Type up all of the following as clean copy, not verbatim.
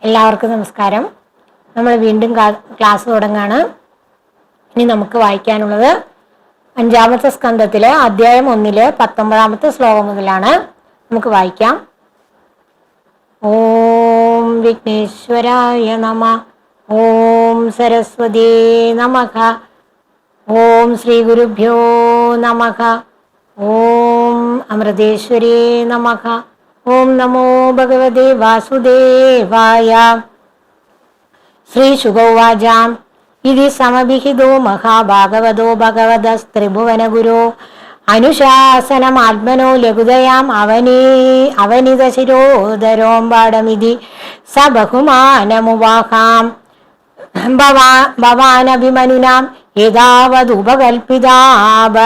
എല്ലാവർക്കും നമസ്കാരം. നമ്മൾ വീണ്ടും ക്ലാസ് തുടങ്ങാണ്. ഇനി നമുക്ക് വായിക്കാനുള്ളത് 5-ാമത്തെ സ്കന്ധത്തിലെ അധ്യായം 1-ലെ 19-ാമത്തെ ശ്ലോകം മുതലാണ്. നമുക്ക് വായിക്കാം. ഓം വിഘ്നേശ്വരായ നമഃ. ഓം സരസ്വതീ നമഃ. ഓം ശ്രീ ഗുരുഭ്യോ നമഃ. ഓം അമൃതേശ്വരീ നമഃ. ഓം നമോ ഭഗവതേ വാസുദേവായ. ശ്രീശുകോവാച ഇതി സമഭിഹിതോ മഹാഭാഗവതോ ഭഗവതസ്ത്രിഭുവനഗുരോ അനുശാസനമാത്മനോ ലഘുതയാം അവനിതശിരോധരോംബാടമിതി സ ബഹുമാനമുവാഹാം ഭവാനഭിമനുനാം ഏതാവതുപകൽപിതാപ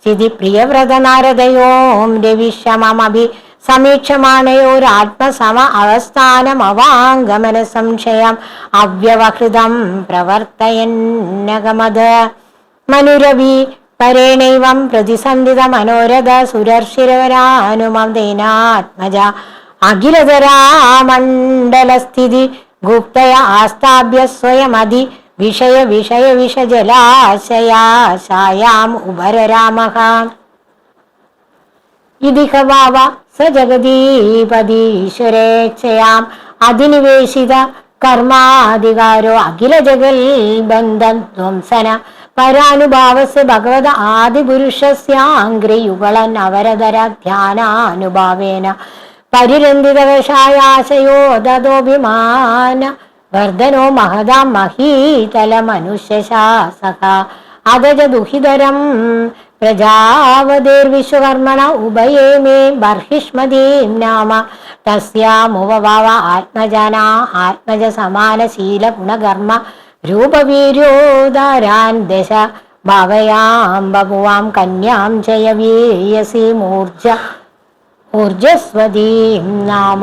ചിതി പ്രിയവ്രത നാരദയോം രവിഷമമഭി സമീക്ഷമാണയോരാത്മസമ അവസ്ഥാനമവാംഗമന സംശയം അവ്യവഹൃതം പ്രവർത്തയന്നഗമത് മനുരവി പരേണൈവം പ്രതിസന്ധിത മനോരഥ സുരർഷിരവരാനുമതേനാത്മജ അഖിലതരാമണ്ഡലസ്ഥിതി ഗുപ്തയ ആസ്ഥാഭ്യ സ്വയമധി വിഷയ വിഷയ വിഷജലാശയാശായാം ഉപരരാമഃ ഇതിഹ വാവ സ ജഗദീപതീശ്വരേച്ഛയാം അധിനിവേശിത കർമാധികാരോ അഖില ജഗൽ ബന്ധം ധ്വംസന പരാനുഭാവസ് ഭഗവത ആദിപുരുഷസ്യാംഗ്രിയുഗളൻ അവരധര ധ്യാനാനുഭാവേന പരിരന്ധിതവശായാശയോ ദതോഭിമാന വർദ്ധനോ മഹതാം മഹീതല മനുഷ്യശാസക അദജ ദുഹിതരം പ്രജാവതേർവിശ്വകർമ്മണ ഉഭയേ മേ ബർഹിഷ്മതീം നാമ തസ്യാമുപഭാവ ആത്മജനാ ആത്മജ സമാനശീല ഗുണകർമ്മ രൂപവീര്യോദാരാൻ ദശ ഭാവയാം ബഭുവാം കന്യാം ജയവീയസി ഊർജസ്വതീം നാമ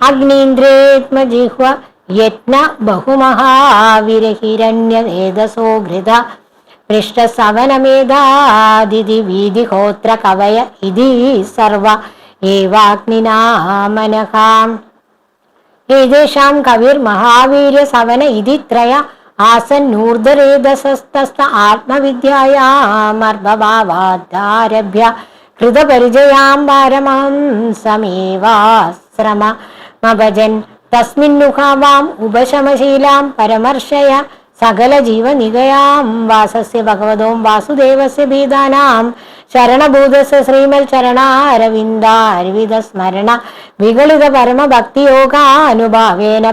അഗ്നീന്ദ്രേത്മജിഹ്വ യജ്ഞ ബഹുമഹാവിരഹിരണ്യേതസോ ഘൃത പൃഷ്ടസവനമേധാദിതി വീതിഹോത്ര കവയ ഇതി സർവ ഏവാഗ്നിനാമനഃ ഏതേഷാം കവിർമഹാവീര്യ സവന ഇതി ത്രയ ആസന്നൂർധരേതസസ്തസ്ത ആത്മവിദ്യായാമർഭഭാവാദാരഭ്യ കൃതപരിചയാം പാരമഹംസമേവാശ്രമമഭജൻ തസ്മിന്നുഖാവാം ഉപശമശീലാം പരമർശയ സകല ജീവനികയാം വാസസ്യ ഭഗവതോം വാസുദേവസ്യ ഭീതാനാം ശരണഭൂതസ്യ ശ്രീമൽ ചരണാരവിന്ദാരവിന്ദ സ്മരണ വിഗളിത പരമഭക്തിയോഗാനുഭാവേന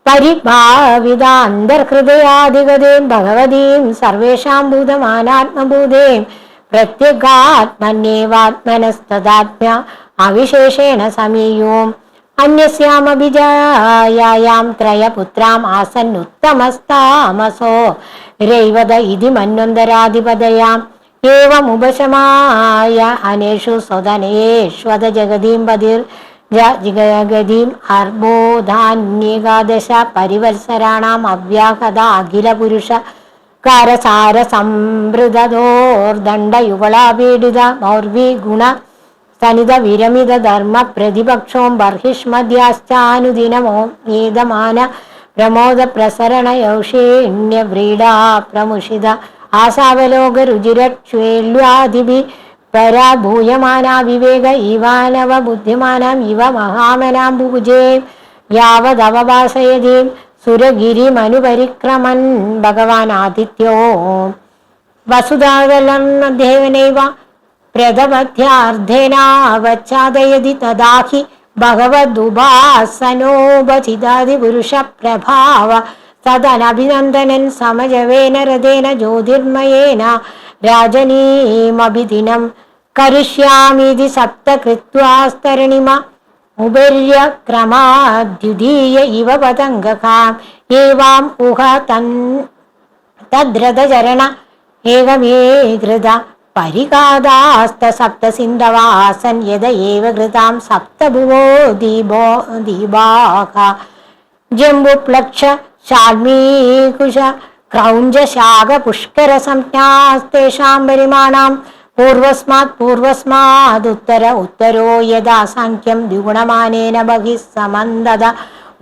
പരിഭാവിത അന്തർഹൃദയാധിഗതേം ഭഗവതീം സർവേഷാം ഭൂതമാനാത്മഭൂതേം പ്രത്യഗാത്മന്യേവാത്മനസ്തദാത്മ്യ അവിശേഷേണ സമീയോം അന്യസ്യാമഭിജായാം ത്രയപുത്രാം ആസന്നുത്തമസ്താമസോ രൈവത ഇതി മന്വന്തരാധിപതയാം ഏവമുപശമായ അനേഷു സ്വതനേഷ്വത ജഗതീം പതിർ ജഗതീം അർബോധാന്യേകാദശ പരിവത്സരാണാം അവ്യാഹത അഖില പുരുഷ കാരസാര സംവൃതോർദണ്ഡയുഗളാപീഡിത മൗർവി ഗുണ സനിത വിരമിത ധർമ്മ പ്രതിപക്ഷോം ബർഹിഷ്മദ്യാശ്ചാനുദിനമോ ഏതമാന പ്രമോദ പ്രസരണ യൗഷേണ്യ വ്രീഡാ പ്രമുഷിത ആസാവലോക രുചിരക്ഷേല്വാദിഭി പരാഭൂയമാനാ വിവേക ഇവാനവ ബുദ്ധിമാനാം ഇവ മഹാമനാം ഭുജേ യാവദവഭാസയതീം സുരഗിരിമനുപരിക്രമൻ ഭഗവാൻ ആദിത്യോ വസുധാതലം ദേവനൈവ പ്രഥമധ്യാർദ്ധേനാവച്ഛാദയതി തദാഹി ഭഗവദുപാസനോപചിതാദി പുരുഷ പ്രഭാവ സദനഭിനന്ദനൻ സമജവേന രഥേന ജ്യോതിർമയേന രാജനീമഭിദിനം കരിഷ്യാമിതി സപ്തകൃത്വാസ്തരണിമ ഉപര്യക്രമാദ്യുതീയ ഇവ പതംഗകാം ഏവാം ഉഹ തദ്രഥചരണ ഏകമേകൃത പരികാദാസ്ത സപ്തസിന്ധവാസൻ യദ ഏവ കൃതാം സപ്തഭുവോ ദീപാഹ ജംബുപ്ലക്ഷ ശാൽമീകുശ ക്രൗഞ്ച ശാഖ പുഷ്കര സംജ്ഞാസ്തേഷാം പരിമാണാം പൂർവസ്മാദുത്തര ഉത്തരോ യഥാ സാഖ്യം ദ്വിഗുണമാനേന ബഹിഃ സമന്തത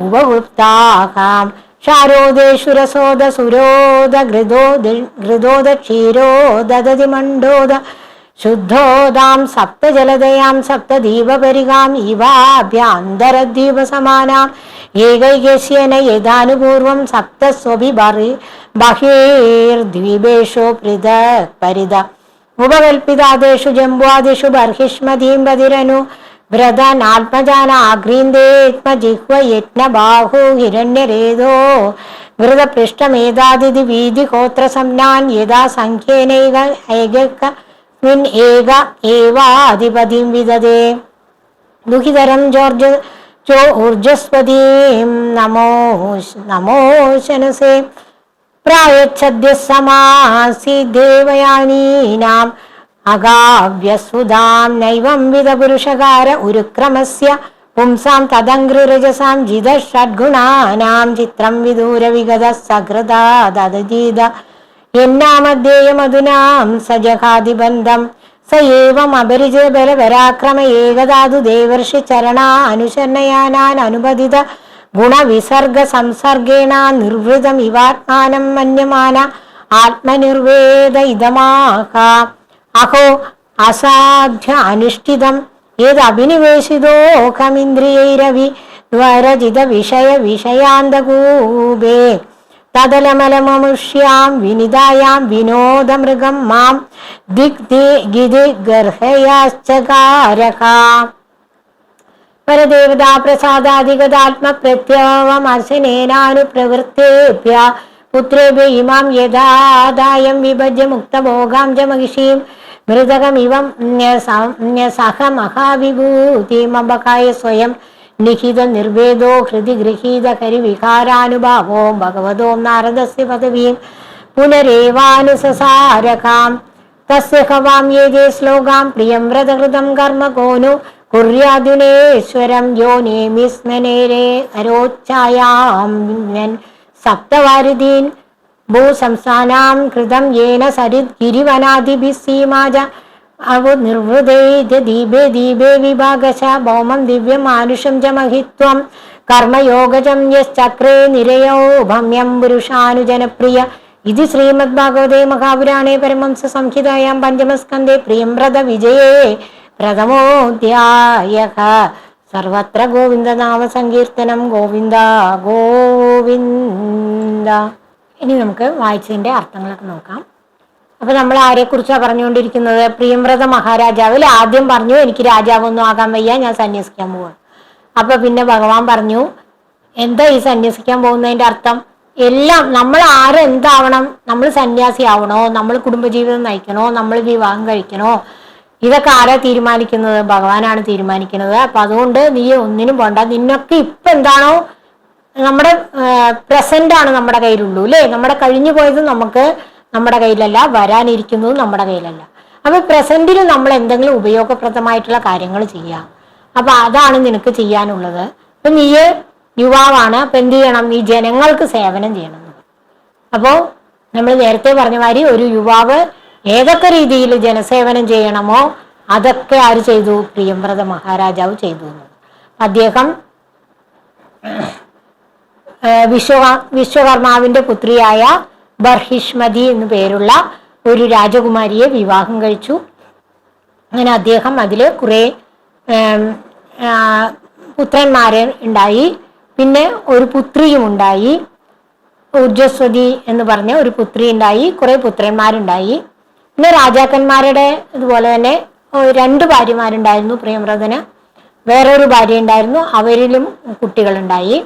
ഉപവൃത്താകാം ക്ഷാരോദേഷു രസോദ സുരോദ ഘൃതോദ ക്ഷീരോ ദദതി മണ്ഡോദ ശുദ്ധോദാം സപ്തജലതയാം സപ്തദീപപരികാം ഇവാഭ്യാന്തരദ്വീപ സമാനാം ഏകൈകസ്യേന യഥാനുപൂർവം സപ്തസ്വപി ബഹിർദ്വീപേഷു പൃഥക് പരിത ഉപകൽപിതാദേഷു ജംബുവാദിഷു ബർഹിഷ്മതീം ബദിരനു വ്രതനാത്മജാന ആഗ്രീന്ദേത്മജിഹ്വ യജ്ഞബാഹു ഹിരണ്യരേതോ വൃതപൃഷ്ടമേതാദിതി വീതി ഗോത്ര സംജ്ഞാൻ യഥാ സംഖ്യേനൈക ഏകസ്മിൻ ഏക ഏവാധിപതിം വിദദേ ദുഹിതരം ഊർജസ്പതിം നമോശനസേ പ്രായച്ഛദ്യ സമാസി ദേവയാനീനാം അഗാവ്യസുധാം നൈവം വിധ പുരുഷകാര ഉരുക്രമസ്യ പുംസാം തദംഘ്രിരജസാം ജിത ഷഡ്ഗുണാനാം ചിത്രം വിദൂര വിഗത സകൃതാ ദദജീത എന്നാമധ്യേയമധുനാം സജഹാദിബന്ധം സ ഏവം അപരിചയ ബല പരാക്രമ ഏകധാതു ദേവർഷി ചരണ അനുശരണയാനാൻ അനുപതിത ഗുണവിസർഗ സംസർഗേണ നിർവൃതം ഇവാത്മാനം മന്യമാന ആത്മനിർവേദ ഇതമാഹ അഹോ അസാധ്യ അനുഷ്ഠിതം ഏതഭിനിവേശിതോഖമിന്ദ്രിയൈരവി ദ്വരജിത വിഷയാന്തകൂപേ തദലമലമമുഷ്യാം വിനിതായാം വിനോദമൃഗം മാം ദിഗ്ദിഗർഹയാശ്ചകാരകാം പരദേവതാ പ്രസാദാധിഗതാത്മപ്രത്യവമർശനേനാനുപ്രവൃത്തേഭ്യ പുത്രേഭ്യ ഇമാം യഥാദായം വിഭജ്യ മുക്തഭോഗാം ച മഹിഷീം മൃതകമിവം സഹ മഹാവിഭൂതിമബകായ സ്വയം നിഹിത നിർവേദോ ഹൃദി ഗൃഹീത കരിവികാരാനുഭാവോ ഭഗവതോ നാരദസ്യ പദവീം പുനരേവാനുസസാരകാം തസ്യ ഹവാം യേജേ ശ്ലോകാം പ്രിയം വ്രതകൃതം കർമ്മ കോനു കുര്യാദുനേശ്വരം യോ നേമിസ്മനേരേ അരോച്ഛായാം സപ്തവാരിദീൻ ഭൂസംസ്ഥാനാം കൃതം യേന സരിത് ഗിരിവനാദിഭിസ്സീമാജ അവു നിർവൃതൈ ദീപേ ദീപേ വിഭാഗശ ഭൗമം ദിവ്യം മാനുഷം ച മഹിത്വം കർമ്മയോഗജം യശ്ചക്രേ നിരയോ ഭമ്യം പുരുഷാനുജനപ്രിയ ഇത് ശ്രീമദ് ഭാഗവതേ മഹാപുരാണേ പരമംസ സംഹിതായാം പഞ്ചമസ്കന്ധേ പ്രിയംവ്രത വിജയേ പ്രഥമോധ്യായഃ സർവത്ര ഗോവിന്ദനാമ സങ്കീർത്തനം ഗോവിന്ദ ഗോവിന്ദ. ഇനി നമുക്ക് വായിച്ചതിന്റെ അർത്ഥങ്ങളൊക്കെ നോക്കാം. അപ്പൊ നമ്മൾ ആരെക്കുറിച്ചാണ് പറഞ്ഞുകൊണ്ടിരിക്കുന്നത്? പ്രിയംവ്രത മഹാരാജാവിൽ ആദ്യം പറഞ്ഞു എനിക്ക് രാജാവൊന്നും ആകാൻ വയ്യ, ഞാൻ സന്യസിക്കാൻ പോവാണ്. അപ്പൊ പിന്നെ ഭഗവാൻ പറഞ്ഞു എന്താ ഈ സന്യസിക്കാൻ പോകുന്നതിന്റെ അർത്ഥം? എല്ലാം നമ്മൾ ആരെന്താവണം, നമ്മൾ സന്യാസി ആവണോ, നമ്മൾ കുടുംബജീവിതം നയിക്കണോ, നമ്മൾ വിവാഹം കഴിക്കണോ, ഇതൊക്കെ ആരാ തീരുമാനിക്കുന്നത്? ഭഗവാനാണ് തീരുമാനിക്കുന്നത്. അപ്പൊ അതുകൊണ്ട് നീ ഒന്നിനും പോണ്ട. നിന്നൊക്കെ ഇപ്പൊ എന്താണോ നമ്മുടെ പ്രസന്റ് ആണ് നമ്മുടെ കയ്യിലുള്ളൂ അല്ലേ. നമ്മുടെ കഴിഞ്ഞു പോയത് നമുക്ക് നമ്മുടെ കയ്യിലല്ല, വരാനിരിക്കുന്നതും നമ്മുടെ കയ്യിലല്ല. അപ്പൊ പ്രസന്റിൽ നമ്മൾ എന്തെങ്കിലും ഉപയോഗപ്രദമായിട്ടുള്ള കാര്യങ്ങൾ ചെയ്യാം. അപ്പൊ അതാണ് നിനക്ക് ചെയ്യാനുള്ളത്. അപ്പൊ നീ യുവാവാണ്, അപ്പൊ എന്ത് ചെയ്യണം? നീ ജനങ്ങൾക്ക് സേവനം ചെയ്യണം. അപ്പോ നമ്മൾ നേരത്തെ പറഞ്ഞ മാതിരി ഒരു യുവാവ് ഏതൊക്കെ രീതിയിൽ ജനസേവനം ചെയ്യണമോ അതൊക്കെ ആര് ചെയ്തു? പ്രിയംവ്രത മഹാരാജാവ് ചെയ്തു. അദ്ദേഹം വിശ്വകർമാവിന്റെ പുത്രിയായ ബർഹിഷ്മതി എന്നു പേരുള്ള ഒരു രാജകുമാരിയെ വിവാഹം കഴിച്ചു. അങ്ങനെ അദ്ദേഹം അതിൽ കുറെ പുത്രന്മാരെ ഉണ്ടായി. പിന്നെ ഒരു പുത്രിയും ഉണ്ടായി, ഊർജസ്വതി എന്ന് പറഞ്ഞ ഒരു പുത്രി ഉണ്ടായി. കുറെ പുത്രന്മാരുണ്ടായി. പിന്നെ രാജാക്കന്മാരുടെ ഇതുപോലെ തന്നെ 2 ഭാര്യമാരുണ്ടായിരുന്നു പ്രിയംവ്രതന്. വേറൊരു ഭാര്യ ഉണ്ടായിരുന്നു, അവരിലും കുട്ടികളുണ്ടായി.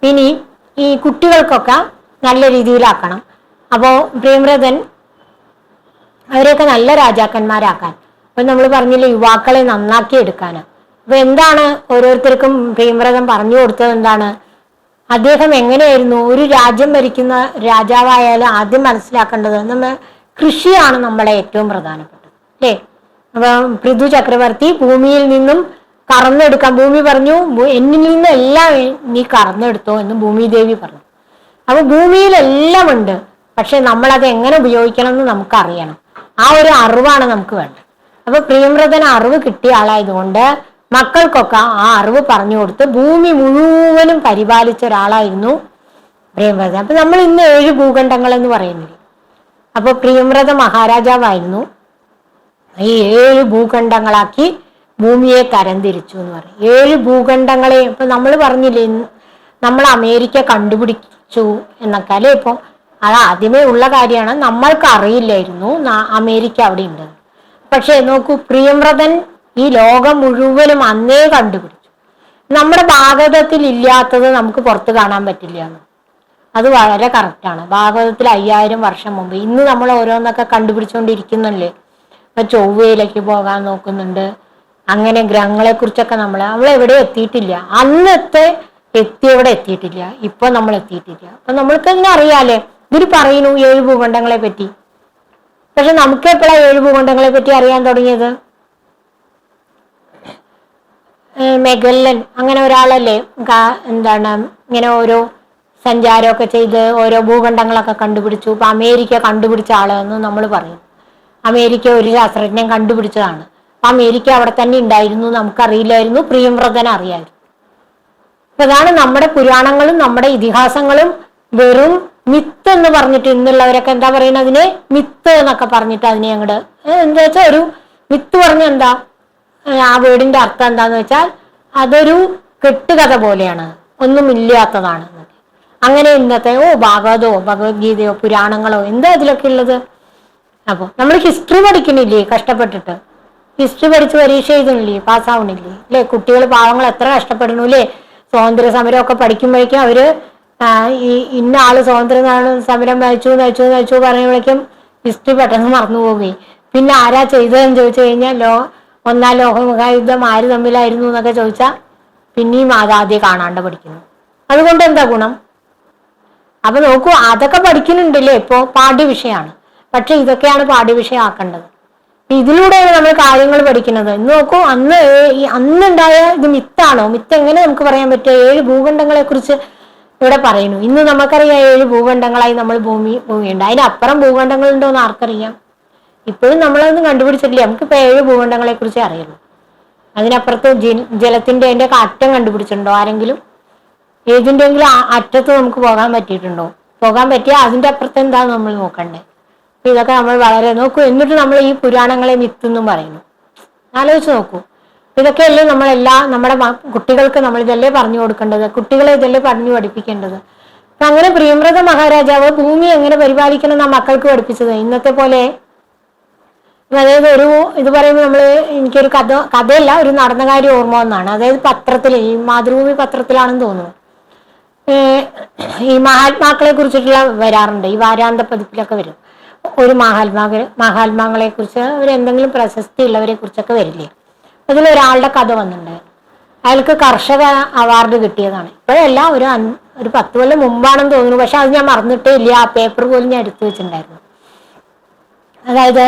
ഇനി ഈ കുട്ടികൾക്കൊക്കെ നല്ല രീതിയിലാക്കണം. അപ്പോൾ പ്രിയംവ്രതൻ അവരെയൊക്കെ നല്ല രാജാക്കന്മാരാക്കാൻ, അപ്പൊ നമ്മൾ പറഞ്ഞില്ലേ യുവാക്കളെ നന്നാക്കി എടുക്കാൻ. അപ്പൊ എന്താണ് ഓരോരുത്തർക്കും പ്രിയംവ്രതൻ പറഞ്ഞു കൊടുത്തത്? എന്താണ്? അദ്ദേഹം എങ്ങനെയായിരുന്നു ഒരു രാജ്യം ഭരിക്കുന്ന രാജാവായാലും ആദ്യം മനസ്സിലാക്കേണ്ടത് നമ്മൾ കൃഷിയാണ് നമ്മളെ ഏറ്റവും പ്രധാനപ്പെട്ടത് അല്ലേ. അപ്പൊ പൃഥു ചക്രവർത്തി ഭൂമിയിൽ നിന്നും കറന്നെടുക്കാൻ ഭൂമി പറഞ്ഞു, എന്നിൽ നിന്ന് എല്ലാം നീ കറന്നെടുത്തോ എന്ന് ഭൂമിദേവി പറഞ്ഞു. അപ്പൊ ഭൂമിയിലെല്ലാം ഉണ്ട്, പക്ഷെ നമ്മളത് എങ്ങനെ ഉപയോഗിക്കണം എന്ന് നമുക്കറിയണം. ആ ഒരു അറിവാണ് നമുക്ക് വേണ്ടത്. അപ്പൊ പ്രിയവ്രതന് അറിവ് കിട്ടിയ ആളായതുകൊണ്ട് മക്കൾക്കൊക്കെ ആ അറിവ് പറഞ്ഞു കൊടുത്ത് ഭൂമി മുഴുവനും പരിപാലിച്ച ഒരാളായിരുന്നു പ്രിയവ്രതൻ. അപ്പൊ നമ്മൾ ഇന്ന് 7 ഭൂഖണ്ഡങ്ങൾ എന്ന് പറയുന്നില്ലേ, അപ്പൊ പ്രിയവ്രത മഹാരാജാവായിരുന്നു ഈ 7 ഭൂഖണ്ഡങ്ങളാക്കി ഭൂമിയെ തരംതിരിച്ചു എന്ന് പറയും. 7 ഭൂഖണ്ഡങ്ങളെ ഇപ്പൊ നമ്മൾ പറഞ്ഞില്ലേ നമ്മൾ അമേരിക്ക കണ്ടുപിടിച്ചു എന്നൊക്കെ അല്ലെ. ഇപ്പൊ അത് ആദ്യമേ ഉള്ള കാര്യമാണ്, നമ്മൾക്ക് അറിയില്ലായിരുന്നു അമേരിക്ക അവിടെ ഉണ്ട്. പക്ഷെ നോക്കൂ, പ്രിയവ്രതൻ ഈ ലോകം മുഴുവനും അന്നേ കണ്ടുപിടിച്ചു. നമ്മുടെ ഭാഗവതത്തിൽ ഇല്ലാത്തത് നമുക്ക് പുറത്ത് കാണാൻ പറ്റില്ല എന്ന്. അത് വളരെ കറക്റ്റാണ്. ഭാഗവതത്തിൽ 5000 വർഷം മുമ്പ്. ഇന്ന് നമ്മൾ ഓരോന്നൊക്കെ കണ്ടുപിടിച്ചുകൊണ്ടിരിക്കുന്നല്ലേ. ഇപ്പൊ ചൊവ്വയിലേക്ക് പോകാൻ നോക്കുന്നുണ്ട്, അങ്ങനെ ഗ്രഹങ്ങളെ കുറിച്ചൊക്കെ നമ്മൾ എവിടെ എത്തിയിട്ടില്ല. അന്നത്തെ എത്തിയവിടെ എത്തിയിട്ടില്ല, ഇപ്പൊ നമ്മൾ എത്തിയിട്ടില്ല. അപ്പൊ നമ്മൾക്ക് തന്നെ അറിയാലേ, ഇതിൽ പറയുന്നു 7 ഭൂഖണ്ഡങ്ങളെ പറ്റി. പക്ഷെ നമുക്ക് എപ്പോഴാണ് 7 ഭൂഖണ്ഡങ്ങളെ പറ്റി അറിയാൻ തുടങ്ങിയത്? മെഗല്ലൻ അങ്ങനെ ഒരാളല്ലേ എന്താണ് ഇങ്ങനെ ഓരോ സഞ്ചാരമൊക്കെ ചെയ്ത് ഓരോ ഭൂഖണ്ഡങ്ങളൊക്കെ കണ്ടുപിടിച്ചു. ഇപ്പൊ അമേരിക്ക കണ്ടുപിടിച്ച ആളെന്ന് നമ്മൾ പറയും. അമേരിക്ക ഒരു ശാസ്ത്രജ്ഞൻ കണ്ടുപിടിച്ചതാണ്. അപ്പൊ അമേരിക്ക അവിടെ തന്നെ ഉണ്ടായിരുന്നു, നമുക്കറിയില്ലായിരുന്നു, പ്രിയവ്രതൻ അറിയായിരുന്നു. അപ്പൊ അതാണ് നമ്മുടെ പുരാണങ്ങളും നമ്മുടെ ഇതിഹാസങ്ങളും വെറും മിത്ത് എന്ന് പറഞ്ഞിട്ട് ഇന്നുള്ളവരൊക്കെ എന്താ പറയുന്നത്, അതിനെ മിത്ത് എന്നൊക്കെ പറഞ്ഞിട്ട് അതിനെ അങ്ങോട്ട് എന്താ വെച്ചാൽ ഒരു മിത്ത് പറഞ്ഞ എന്താ, ആ വേർഡിന്റെ അർത്ഥം എന്താന്ന് വെച്ചാൽ അതൊരു കെട്ടുകഥ പോലെയാണ്, ഒന്നുമില്ലാത്തതാണ്. അങ്ങനെ ഇന്നത്തെ ഭാഗവതോ ഭഗവത്ഗീതയോ പുരാണങ്ങളോ എന്താ ഇതിലൊക്കെ ഉള്ളത്? അപ്പൊ നമ്മൾ ഹിസ്റ്ററി പഠിക്കണില്ലേ കഷ്ടപ്പെട്ടിട്ട്? ഹിസ്റ്ററി പഠിച്ച് പരീക്ഷ എഴുതണില്ലേ, പാസ്സാവണില്ലേ അല്ലെ? കുട്ടികൾ പാവങ്ങൾ എത്ര കഷ്ടപ്പെടണു അല്ലേ? സ്വാതന്ത്ര്യ സമരമൊക്കെ പഠിക്കുമ്പോഴേക്കും അവര് ഈ ഇന്ന ആള് സ്വാതന്ത്ര്യ സമരം നയിച്ചു പറയുമ്പോഴേക്കും ഹിസ്റ്ററി പെട്ടെന്ന് മറന്നു പോവുകയും പിന്നെ ആരാ ചെയ്തതെന്ന് ചോദിച്ചു കഴിഞ്ഞാൽ 1-ാം ലോകമഹായുദ്ധം ആര് തമ്മിലായിരുന്നു എന്നൊക്കെ ചോദിച്ചാൽ പിന്നെയും ആദ്യം കാണാണ്ട് പഠിക്കുന്നു. അതുകൊണ്ട് എന്താ ഗുണം? അപ്പൊ നോക്കൂ, അതൊക്കെ പഠിക്കുന്നുണ്ടല്ലേ ഇപ്പോ, പാഠ്യവിഷയമാണ്. പക്ഷെ ഇതൊക്കെയാണ് പാഠ്യവിഷയം ആക്കേണ്ടത്. ഇതിലൂടെയാണ് നമ്മൾ കാര്യങ്ങൾ പഠിക്കുന്നത്. ഇന്ന് നോക്കൂ, അന്നുണ്ടായ ഇത് മിത്താണോ? മിത്ത് എങ്ങനെ നമുക്ക് പറയാൻ പറ്റുക? 7 ഭൂഖണ്ഡങ്ങളെ കുറിച്ച് ഇവിടെ പറയുന്നു. ഇന്ന് നമുക്കറിയാം 7 ഭൂഖണ്ഡങ്ങളായി നമ്മൾ ഭൂമിയുണ്ട്. അതിനപ്പുറം ഭൂഖണ്ഡങ്ങളുണ്ടോ എന്ന് ആർക്കറിയാം? ഇപ്പോഴും നമ്മളതൊന്നും കണ്ടുപിടിച്ചിട്ടില്ല. നമുക്കിപ്പോ 7 ഭൂഖണ്ഡങ്ങളെ കുറിച്ച് അറിയുള്ളൂ. അതിനപ്പുറത്ത് ജലത്തിന്റെ അതിന്റെ അറ്റം കണ്ടുപിടിച്ചിട്ടുണ്ടോ ആരെങ്കിലും? ഏതിന്റെങ്കിലും അറ്റത്ത് നമുക്ക് പോകാൻ പറ്റിയിട്ടുണ്ടോ? പോകാൻ പറ്റിയാൽ അതിന്റെ അപ്പുറത്ത് എന്താന്ന് നമ്മൾ നോക്കണ്ടേ? ഇതൊക്കെ നമ്മൾ വളരെ നോക്കൂ. എന്നിട്ട് നമ്മൾ ഈ പുരാണങ്ങളെ മിത്തെന്നും പറയുന്നു. ആലോചിച്ച് നോക്കൂ. ഇതൊക്കെയല്ലേ നമ്മുടെ കുട്ടികൾക്ക് നമ്മൾ ഇതല്ലേ പറഞ്ഞു കൊടുക്കേണ്ടത്, കുട്ടികളെ ഇതല്ലേ പറഞ്ഞു പഠിപ്പിക്കേണ്ടത്. അപ്പൊ അങ്ങനെ പ്രിയവ്രത മഹാരാജാവ് ഭൂമി എങ്ങനെ പരിപാലിക്കണം എന്നാ മക്കൾക്ക് പഠിപ്പിച്ചത്. ഇന്നത്തെ പോലെ അതായത് ഇത് പറയുമ്പോൾ എനിക്കൊരു കഥയല്ല, ഒരു നടന്ന കാര്യം ഓർമ്മ വന്നാണ്. അതായത് പത്രത്തിൽ, ഈ മാതൃഭൂമി പത്രത്തിലാണെന്ന് തോന്നുന്നു, ഈ മഹാത്മാക്കളെ കുറിച്ചിട്ടുള്ള വരാറുണ്ട്. ഈ വാരാന്ത പതിപ്പിലൊക്കെ വരും. ഒരു മഹാത്മാക്കളെ കുറിച്ച് എന്തെങ്കിലും പ്രശസ്തി ഉള്ളവരെ കുറിച്ചൊക്കെ വരില്ലേ. അതിലൊരാളുടെ കഥ വന്നിട്ടുണ്ട്. അയാൾക്ക് കർഷക അവാർഡ് കിട്ടിയതാണ്. ഇപ്പോഴല്ല, ഒരു 10 കൊല്ലം മുമ്പാണെന്ന് തോന്നുന്നു. പക്ഷെ അത് ഞാൻ മറന്നിട്ടേ ഇല്ല. ആ പേപ്പർ പോലും ഞാൻ എടുത്തു വെച്ചിട്ടുണ്ടായിരുന്നു. അതായത്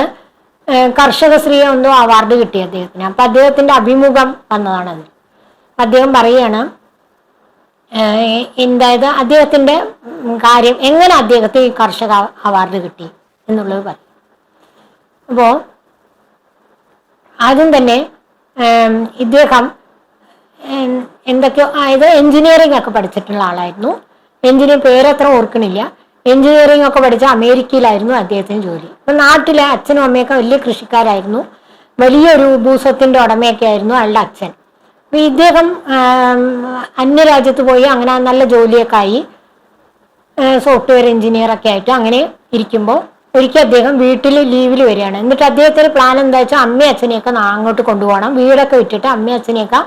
കർഷകശ്രീ എന്തോ അവാർഡ് കിട്ടി അദ്ദേഹത്തിന്. അപ്പൊ അദ്ദേഹത്തിന്റെ അഭിമുഖം വന്നതാണ്. അതിൽ അദ്ദേഹം പറയാണ് എന്തായത് അദ്ദേഹത്തിന്റെ കാര്യം, എങ്ങനെ അദ്ദേഹത്തിന് ഈ കർഷക അവാർഡ് കിട്ടി എന്നുള്ളത് പറയും. അപ്പോ ആദ്യം തന്നെ ഇദ്ദേഹം എന്തൊക്കെയോ അതായത് എഞ്ചിനീയറിംഗ് ഒക്കെ പഠിച്ചിട്ടുള്ള ആളായിരുന്നു. പേരത്ര ഓർക്കണില്ല. എഞ്ചിനീയറിംഗ് ഒക്കെ പഠിച്ച അമേരിക്കയിലായിരുന്നു അദ്ദേഹത്തിന് ജോലി. അപ്പൊ നാട്ടിലെ അച്ഛനും അമ്മയൊക്കെ വലിയ കൃഷിക്കാരായിരുന്നു. വലിയൊരു ഭൂസ്വത്തിന്റെ ഉടമയൊക്കെ ആയിരുന്നു അയാളുടെ അച്ഛൻ. അപ്പൊ ഇദ്ദേഹം അന്യരാജ്യത്ത് പോയി അങ്ങനെ നല്ല ജോലിയൊക്കെ ആയി, സോഫ്റ്റ്വെയർ എഞ്ചിനീയർ ഒക്കെ ആയിട്ട് അങ്ങനെ ഇരിക്കുമ്പോൾ ഒരിക്കൽ അദ്ദേഹം വീട്ടിൽ ലീവിൽ വരികയാണ്. എന്നിട്ട് അദ്ദേഹത്തിന്റെ പ്ലാൻ എന്താ വെച്ചാൽ അമ്മയും അച്ഛനെയൊക്കെ അങ്ങോട്ട് കൊണ്ടുപോകണം, വീടൊക്കെ വിട്ടിട്ട് അമ്മയും അച്ഛനെയൊക്കെ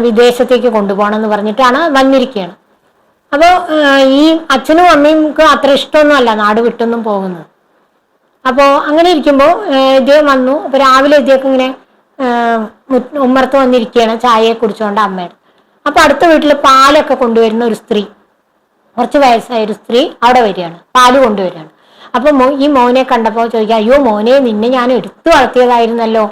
വിദേശത്തേക്ക് കൊണ്ടുപോകണം എന്ന് പറഞ്ഞിട്ടാണ് വന്നിരിക്കുകയാണ്. അപ്പോൾ ഈ അച്ഛനും അമ്മയ്ക്ക് അത്ര ഇഷ്ടമൊന്നുമല്ല നാട് വിട്ടൊന്നും പോകുന്നത്. അപ്പോൾ അങ്ങനെ ഇരിക്കുമ്പോൾ ഇദ്ദേഹം വന്നു. അപ്പൊ രാവിലെ ഇദ്ദേഹം ഇങ്ങനെ ഉമ്മറത്ത് വന്നിരിക്കുകയാണ് ചായയെ കുടിച്ചുകൊണ്ട് അമ്മയുടെ. അപ്പൊ അടുത്ത വീട്ടിൽ പാലൊക്കെ കൊണ്ടുവരുന്ന ഒരു സ്ത്രീ, കുറച്ച് വയസ്സായ ഒരു സ്ത്രീ അവിടെ വരികയാണ്, പാല് കൊണ്ടുവരികയാണ്. അപ്പൊ ഈ മോനെ കണ്ടപ്പോൾ ചോദിക്കുക, അയ്യോ മോനെ, നിന്നെ ഞാൻ എടുത്തു വളർത്തിയതായിരുന്നല്ലോ,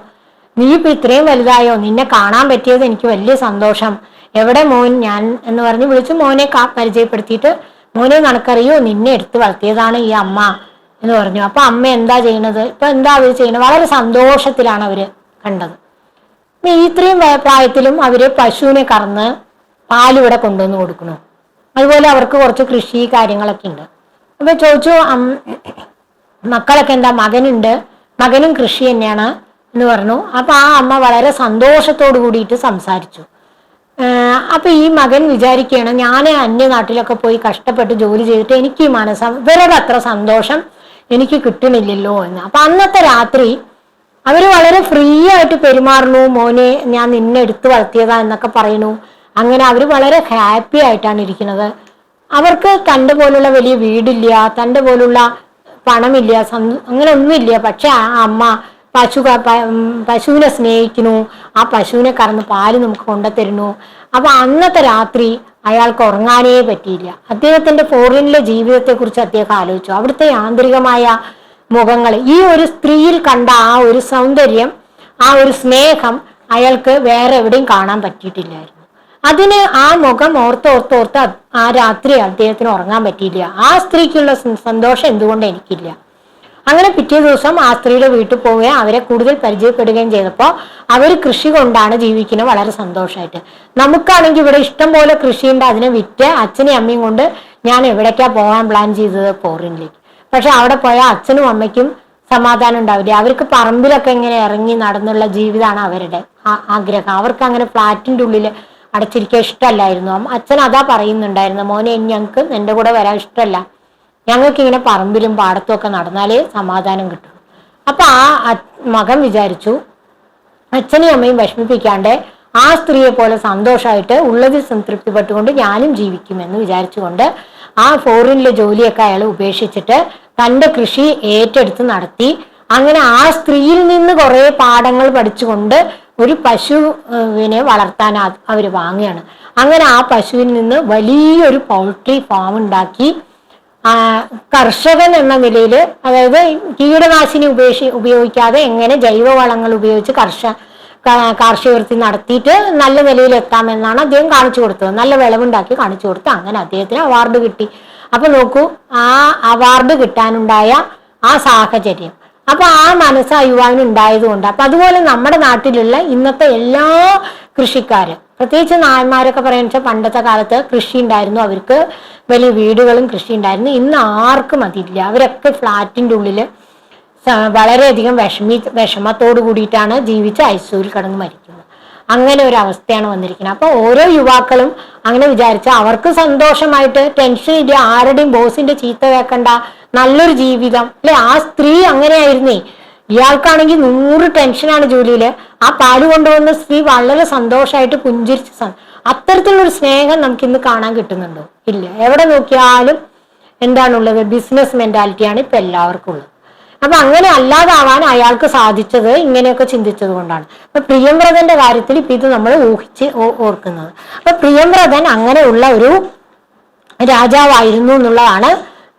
നീ ഇപ്പൊ ഇത്രയും വലുതായോ, നിന്നെ കാണാൻ പറ്റിയത് എനിക്ക് വലിയ സന്തോഷം, എവിടെ മോൻ ഞാൻ എന്ന് പറഞ്ഞ് വിളിച്ച് മോനെ പരിചയപ്പെടുത്തിയിട്ട്, മോനെ നിനക്കറിയോ, നിന്നെ എടുത്തു വളർത്തിയതാണ് ഈ അമ്മ എന്ന് പറഞ്ഞു. അപ്പൊ അമ്മ എന്താ ചെയ്യണത്, ഇപ്പൊ എന്താ അവർ ചെയ്യുന്നത്, വളരെ സന്തോഷത്തിലാണ് അവര് കണ്ടത്. ഇത്രയും പ്രായത്തിലും അവര് പശുവിനെ കറന്ന് പാലിവിടെ കൊണ്ടുവന്ന് കൊടുക്കണു. അതുപോലെ അവർക്ക് കുറച്ച് കൃഷി കാര്യങ്ങളൊക്കെ ഉണ്ട്. അപ്പൊ ചോദിച്ചു, മക്കളൊക്കെ എന്താ, മകനുണ്ട്, മകനും കൃഷി തന്നെയാണ് എന്ന് പറഞ്ഞു. അപ്പൊ ആ അമ്മ വളരെ സന്തോഷത്തോടു കൂടിയിട്ട് സംസാരിച്ചു. അപ്പൊ ഈ മകൻ വിചാരിക്കുകയാണ്, ഞാൻ അന്യനാട്ടിലൊക്കെ പോയി കഷ്ടപ്പെട്ട് ജോലി ചെയ്തിട്ട് എനിക്ക് ഈ ഇവരുടെ അത്ര സന്തോഷം എനിക്ക് കിട്ടണില്ലല്ലോ എന്ന്. അപ്പൊ അന്നത്തെ രാത്രി അവര് വളരെ ഫ്രീ ആയിട്ട് പെരുമാറുന്നു. മോനെ, ഞാൻ നിന്നെ എടുത്തു വളർത്തിയതാ എന്നൊക്കെ പറയുന്നു. അങ്ങനെ അവര് വളരെ ഹാപ്പി ആയിട്ടാണ് ഇരിക്കുന്നത്. അവർക്ക് തൻ്റെ പോലുള്ള വലിയ വീടില്ല, തൻ്റെ പോലുള്ള പണമില്ല, അങ്ങനെ ഒന്നുമില്ല. പക്ഷെ ആ അമ്മ പശുവിനെ സ്നേഹിക്കുന്നു, ആ പശുവിനെ കറന്ന് പാല് നമുക്ക് കൊണ്ടുതരുന്നു. അപ്പൊ അന്നത്തെ രാത്രി അയാൾക്ക് ഉറങ്ങാനേ പറ്റിയില്ല. അദ്ദേഹത്തിന്റെ ഫോറിനിലെ ജീവിതത്തെ കുറിച്ച് അദ്ദേഹം ആലോചിച്ചു. അവിടുത്തെ യാന്ത്രികമായ മുഖങ്ങൾ, ഈ ഒരു സ്ത്രീയിൽ കണ്ട ആ ഒരു സൗന്ദര്യം, ആ ഒരു സ്നേഹം അയാൾക്ക് വേറെ എവിടെയും കാണാൻ പറ്റിയിട്ടില്ലായിരുന്നു. അതിന് ആ മുഖം ഓർത്തോർത്തോർത്ത് ആ രാത്രി അദ്ദേഹത്തിന് ഉറങ്ങാൻ പറ്റിയില്ല. ആ സ്ത്രീക്കുള്ള സന്തോഷം എന്തുകൊണ്ട് എനിക്കില്ല. അങ്ങനെ പിറ്റേ ദിവസം ആ സ്ത്രീയുടെ വീട്ടിൽ പോവുകയും അവരെ കൂടുതൽ പരിചയപ്പെടുകയും ചെയ്തപ്പോൾ അവർ കൃഷി കൊണ്ടാണ് ജീവിക്കുന്നത്, വളരെ സന്തോഷമായിട്ട്. നമുക്കാണെങ്കിൽ ഇവിടെ ഇഷ്ടം പോലെ കൃഷിയുണ്ട്, അതിനെ വിറ്റ് അച്ഛനെയും അമ്മയും കൊണ്ട് ഞാൻ എവിടേക്കാ പോകാൻ പ്ലാൻ ചെയ്തത്, ഫോറിനിലേക്ക്. പക്ഷെ അവിടെ പോയാൽ അച്ഛനും അമ്മയ്ക്കും സമാധാനം ഉണ്ടാവില്ല. അവർക്ക് പറമ്പിലൊക്കെ ഇങ്ങനെ ഇറങ്ങി നടന്നുള്ള ജീവിതമാണ് അവരുടെ ആഗ്രഹം. അവർക്ക് അങ്ങനെ ഫ്ലാറ്റിൻ്റെ ഉള്ളിൽ അടച്ചിരിക്കാൻ ഇഷ്ടമല്ലായിരുന്നു. അച്ഛൻ അതാ പറയുന്നുണ്ടായിരുന്നു, മോനെ ഞങ്ങൾക്ക് എൻ്റെ കൂടെ വരാൻ ഇഷ്ടമല്ല, ഞങ്ങൾക്ക് ഇങ്ങനെ പറമ്പിലും പാടത്തും ഒക്കെ നടന്നാലേ സമാധാനം കിട്ടും. അപ്പൊ ആ മകൻ വിചാരിച്ചു, അച്ഛനെയും അമ്മയും വിഷമിപ്പിക്കാണ്ട് ആ സ്ത്രീയെ പോലെ സന്തോഷമായിട്ട് ഉള്ളതിൽ സംതൃപ്തിപ്പെട്ടുകൊണ്ട് ഞാനും ജീവിക്കുമെന്ന് വിചാരിച്ചുകൊണ്ട് ആ ഫോറിനിലെ ജോലിയൊക്കെ അയാൾ ഉപേക്ഷിച്ചിട്ട് തൻ്റെ കൃഷി ഏറ്റെടുത്ത് നടത്തി. അങ്ങനെ ആ സ്ത്രീയിൽ നിന്ന് കുറെ പാഠങ്ങൾ പഠിച്ചുകൊണ്ട് ഒരു പശുവിനെ വളർത്താൻ അവർ വാങ്ങുകയാണ്. അങ്ങനെ ആ പശുവിൽ നിന്ന് വലിയൊരു പൗൾട്രി ഫാം ഉണ്ടാക്കി കർഷകൻ എന്ന നിലയിൽ, അതായത് കീടനാശിനി ഉപയോഗിക്കാതെ എങ്ങനെ ജൈവവളങ്ങൾ ഉപയോഗിച്ച് കാർഷിക വൃത്തി നടത്തിയിട്ട് നല്ല നിലയിൽ എത്താമെന്നാണ് അദ്ദേഹം കാണിച്ചു കൊടുത്തത്. നല്ല വിളവുണ്ടാക്കി കാണിച്ചു കൊടുത്ത് അങ്ങനെ അദ്ദേഹത്തിന് അവാർഡ് കിട്ടി. അപ്പൊ നോക്കൂ, ആ അവാർഡ് കിട്ടാനുണ്ടായ ആ സാഹചര്യം, അപ്പൊ ആ മനസ്സ് ആ യുവാവിന് ഉണ്ടായതുകൊണ്ട്. അപ്പൊ അതുപോലെ നമ്മുടെ നാട്ടിലുള്ള ഇന്നത്തെ എല്ലാ കൃഷിക്കാരും, പ്രത്യേകിച്ച് നായന്മാരൊക്കെ പറയാന്ന് വെച്ചാൽ പണ്ടത്തെ കാലത്ത് കൃഷി ഉണ്ടായിരുന്നു, അവർക്ക് വലിയ വീടുകളും കൃഷി ഉണ്ടായിരുന്നു. ഇന്ന് ആർക്കും അതില്ല. അവരൊക്കെ ഫ്ലാറ്റിൻ്റെ ഉള്ളില് വളരെയധികം വിഷമത്തോടു കൂടിയിട്ടാണ് ജീവിച്ച് ഐസിയുവിൽ കിടന്ന് മരിക്കുന്നത്. അങ്ങനെ ഒരു അവസ്ഥയാണ് വന്നിരിക്കുന്നത്. അപ്പൊ ഓരോ യുവാക്കളും അങ്ങനെ വിചാരിച്ച അവർക്ക് സന്തോഷമായിട്ട് ടെൻഷൻ ഇല്ല, ആരുടെയും ബോസിന്റെ ചീത്ത കേൾക്കണ്ട, നല്ലൊരു ജീവിതം അല്ലെ. ആ സ്ത്രീ അങ്ങനെയായിരുന്നേ. ഇയാൾക്കാണെങ്കിൽ 100 ടെൻഷനാണ് ജോലിയില്. ആ പാല് കൊണ്ടുവന്ന സ്ത്രീ വളരെ സന്തോഷമായിട്ട് പുഞ്ചിരിച്ച്, അത്തരത്തിലുള്ളൊരു സ്നേഹം നമുക്ക് ഇന്ന് കാണാൻ കിട്ടുന്നുണ്ടോ? ഇല്ല. എവിടെ നോക്കിയാലും എന്താണുള്ളത്? ബിസിനസ് മെന്റാലിറ്റിയാണ് ഇപ്പൊ എല്ലാവർക്കും ഉള്ളത്. അപ്പൊ അങ്ങനെ അല്ലാതാവാൻ അയാൾക്ക് സാധിച്ചത് ഇങ്ങനെയൊക്കെ ചിന്തിച്ചത് കൊണ്ടാണ്. അപ്പൊ പ്രിയംവ്രതന്റെ കാര്യത്തിൽ ഇപ്പൊ ഇത് നമ്മൾ ഓർക്കുന്നത്. അപ്പൊ പ്രിയംവ്രതൻ അങ്ങനെയുള്ള ഒരു രാജാവായിരുന്നു എന്നുള്ളതാണ്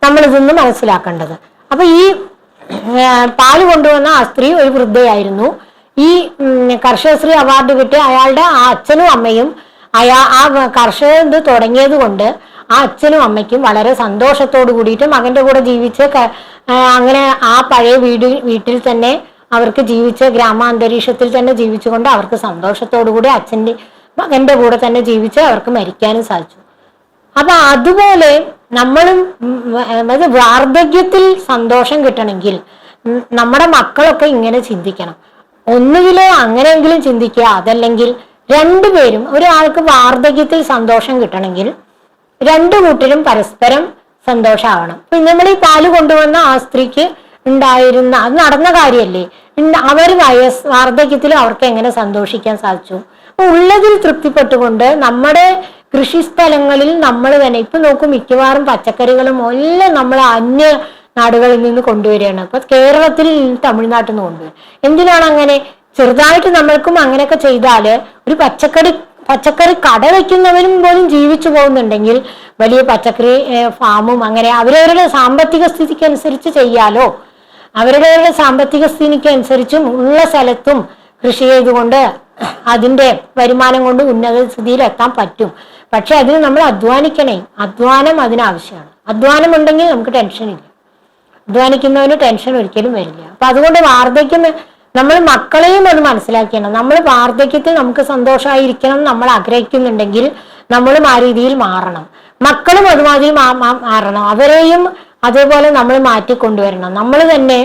നമ്മൾ ഇതൊന്ന് മനസ്സിലാക്കേണ്ടത്. അപ്പൊ ഈ പാല് കൊണ്ടുവന്ന ആ സ്ത്രീ ഒരു വൃദ്ധയായിരുന്നു. ഈ കർഷകശ്രീ അവാർഡ് കിട്ടി അയാളുടെ ആ അച്ഛനും അമ്മയും ആ കർഷക ഇത് തുടങ്ങിയത് കൊണ്ട് ആ അച്ഛനും അമ്മയ്ക്കും വളരെ സന്തോഷത്തോടു കൂടിയിട്ട് മകന്റെ കൂടെ ജീവിച്ച് അങ്ങനെ ആ പഴയ വീട്ടിൽ തന്നെ അവർക്ക് ജീവിച്ച് ഗ്രാമാന്തരീക്ഷത്തിൽ തന്നെ ജീവിച്ചുകൊണ്ട് അവർക്ക് സന്തോഷത്തോടു കൂടി മകന്റെ കൂടെ തന്നെ ജീവിച്ച് അവർക്ക് മരിക്കാനും സാധിച്ചു. അപ്പൊ അതുപോലെ നമ്മളും വാർദ്ധക്യത്തിൽ സന്തോഷം കിട്ടണമെങ്കിൽ നമ്മുടെ മക്കളൊക്കെ ഇങ്ങനെ ചിന്തിക്കണം. ഒന്നുകിൽ അങ്ങനെയെങ്കിലും ചിന്തിക്കുക, അതല്ലെങ്കിൽ രണ്ടുപേരും, ഒരാൾക്ക് വാർദ്ധക്യത്തിൽ സന്തോഷം കിട്ടണമെങ്കിൽ രണ്ടു കൂട്ടരും പരസ്പരം സന്തോഷമാവണം. ഇപ്പൊ നമ്മൾ ഈ പാല് കൊണ്ടുവന്ന ആ സ്ത്രീക്ക് ഉണ്ടായിരുന്ന, അത് നടന്ന കാര്യമല്ലേ, അവർ വാർദ്ധക്യത്തിൽ അവർക്ക് എങ്ങനെ സന്തോഷിക്കാൻ സാധിച്ചു? ഉള്ളതിൽ തൃപ്തിപ്പെട്ടുകൊണ്ട് നമ്മുടെ കൃഷിസ്ഥലങ്ങളിൽ നമ്മൾ തന്നെ, ഇപ്പൊ നോക്കും മിക്കവാറും പച്ചക്കറികളും എല്ലാം നമ്മൾ അന്യ നാടുകളിൽ നിന്ന് കൊണ്ടുവരികയാണ്. അപ്പൊ കേരളത്തിൽ തമിഴ്നാട്ടിൽ നിന്ന് കൊണ്ടുവരും. എന്തിനാണ് അങ്ങനെ? ചെറുതായിട്ട് നമ്മൾക്കും അങ്ങനെയൊക്കെ ചെയ്താല് ഒരു പച്ചക്കറി കട വയ്ക്കുന്നവരും പോലും ജീവിച്ചു പോകുന്നുണ്ടെങ്കിൽ വലിയ പച്ചക്കറി ഫാമും അങ്ങനെ അവരവരുടെ സാമ്പത്തിക സ്ഥിതിക്ക് അനുസരിച്ച് ചെയ്യാലോ. അവരുടെ സാമ്പത്തിക സ്ഥിതിക്ക് അനുസരിച്ചും ഉള്ള സ്ഥലത്തും കൃഷി ചെയ്തുകൊണ്ട് അതിന്റെ വരുമാനം കൊണ്ട് ഉന്നത സ്ഥിതിയിൽ എത്താൻ പറ്റും. പക്ഷെ അതിന് നമ്മൾ അധ്വാനിക്കണേ. അധ്വാനം അതിനാവശ്യമാണ്. അധ്വാനം ഉണ്ടെങ്കിൽ നമുക്ക് ടെൻഷൻ ഇല്ല. അധ്വാനിക്കുന്നവന് ടെൻഷൻ ഒരിക്കലും വരില്ല. അപ്പൊ അതുകൊണ്ട് വാർദ്ധക്യം നമ്മൾ മക്കളെയും അത് മനസ്സിലാക്കണം. നമ്മൾ വാർദ്ധക്യത്തിൽ നമുക്ക് സന്തോഷമായിരിക്കണം നമ്മൾ ആഗ്രഹിക്കുന്നുണ്ടെങ്കിൽ നമ്മളും ആ രീതിയിൽ മാറണം. മക്കളും അതുമാതിരി മാറണം. അവരെയും അതേപോലെ നമ്മൾ മാറ്റിക്കൊണ്ടുവരണം. നമ്മൾ തന്നെ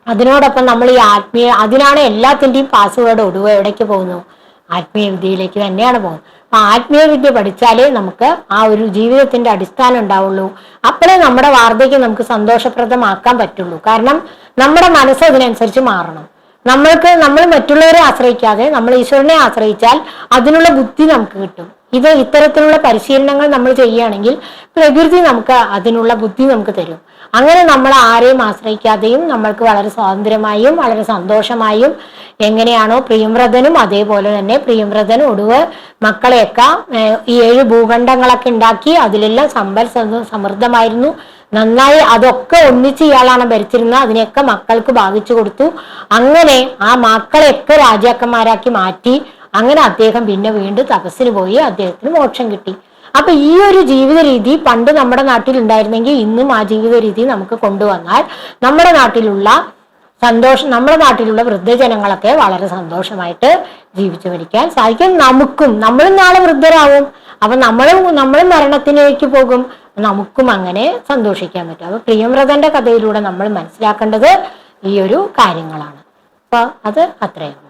അതിനോടൊപ്പം നമ്മൾ ഈ അതിനാണ് എല്ലാത്തിൻ്റെയും പാസ്വേഡ് ഒടുവ് എവിടേക്ക് പോകുന്നു? ആത്മീയ വിദ്യയിലേക്ക് തന്നെയാണ് പോകുന്നത്. അപ്പൊ ആത്മീയ വിദ്യ പഠിച്ചാലേ നമുക്ക് ആ ഒരു ജീവിതത്തിന്റെ അടിസ്ഥാനം ഉണ്ടാവുള്ളൂ. അപ്പോഴേ നമ്മുടെ വാർദ്ധക്യം നമുക്ക് സന്തോഷപ്രദമാക്കാൻ പറ്റുള്ളൂ. കാരണം നമ്മുടെ മനസ്സ് അതിനനുസരിച്ച് മാറണം. നമ്മൾ മറ്റുള്ളവരെ ആശ്രയിക്കാതെ നമ്മൾ ഈശ്വരനെ ആശ്രയിച്ചാൽ അതിനുള്ള ബുദ്ധി നമുക്ക് കിട്ടും. ഇത്തരത്തിലുള്ള പരിശീലനങ്ങൾ നമ്മൾ ചെയ്യുകയാണെങ്കിൽ പ്രകൃതി നമുക്ക് അതിനുള്ള ബുദ്ധി നമുക്ക് തരും. അങ്ങനെ നമ്മൾ ആരെയും ആശ്രയിക്കാതെയും നമ്മൾക്ക് വളരെ സ്വാതന്ത്ര്യമായും വളരെ സന്തോഷമായും എങ്ങനെയാണോ പ്രിയംവ്രതനും അതേപോലെ തന്നെ പ്രിയംവ്രതനും ഒടുവ് മക്കളെയൊക്കെ ഈ 7 ഭൂഖണ്ഡങ്ങളൊക്കെ ഉണ്ടാക്കി അതിലെല്ലാം സമൃദ്ധമായിരുന്നു, നന്നായി അതൊക്കെ ഒന്നിച്ച് ഇയാളാണ് ഭരിച്ചിരുന്നത്. അതിനെയൊക്കെ മക്കൾക്ക് ഭാഗിച്ചു കൊടുത്തു. അങ്ങനെ ആ മക്കളെയൊക്കെ രാജാക്കന്മാരാക്കി മാറ്റി. അങ്ങനെ അദ്ദേഹം പിന്നെ വീണ്ടും തപസ്സിന് പോയി, അദ്ദേഹത്തിന് മോക്ഷം കിട്ടി. അപ്പൊ ഈ ഒരു ജീവിത രീതി പണ്ട് നമ്മുടെ നാട്ടിൽ ഉണ്ടായിരുന്നെങ്കിൽ ഇന്നും ആ ജീവിത രീതി നമുക്ക് കൊണ്ടുവന്നാൽ നമ്മുടെ നാട്ടിലുള്ള വൃദ്ധജനങ്ങളൊക്കെ വളരെ സന്തോഷമായിട്ട് ജീവിച്ചു മരിക്കാൻ സാധിക്കും. നമ്മളും നാളെ വൃദ്ധരാവും. അപ്പൊ നമ്മളും മരണത്തിലേക്ക് പോകും. നമുക്കും അങ്ങനെ സന്തോഷിക്കാൻ പറ്റും. അപ്പൊ പ്രിയംവ്രതന്റെ കഥയിലൂടെ നമ്മൾ മനസ്സിലാക്കേണ്ടത് ഈ ഒരു കാര്യങ്ങളാണ്. അപ്പൊ അത് അത്രയും.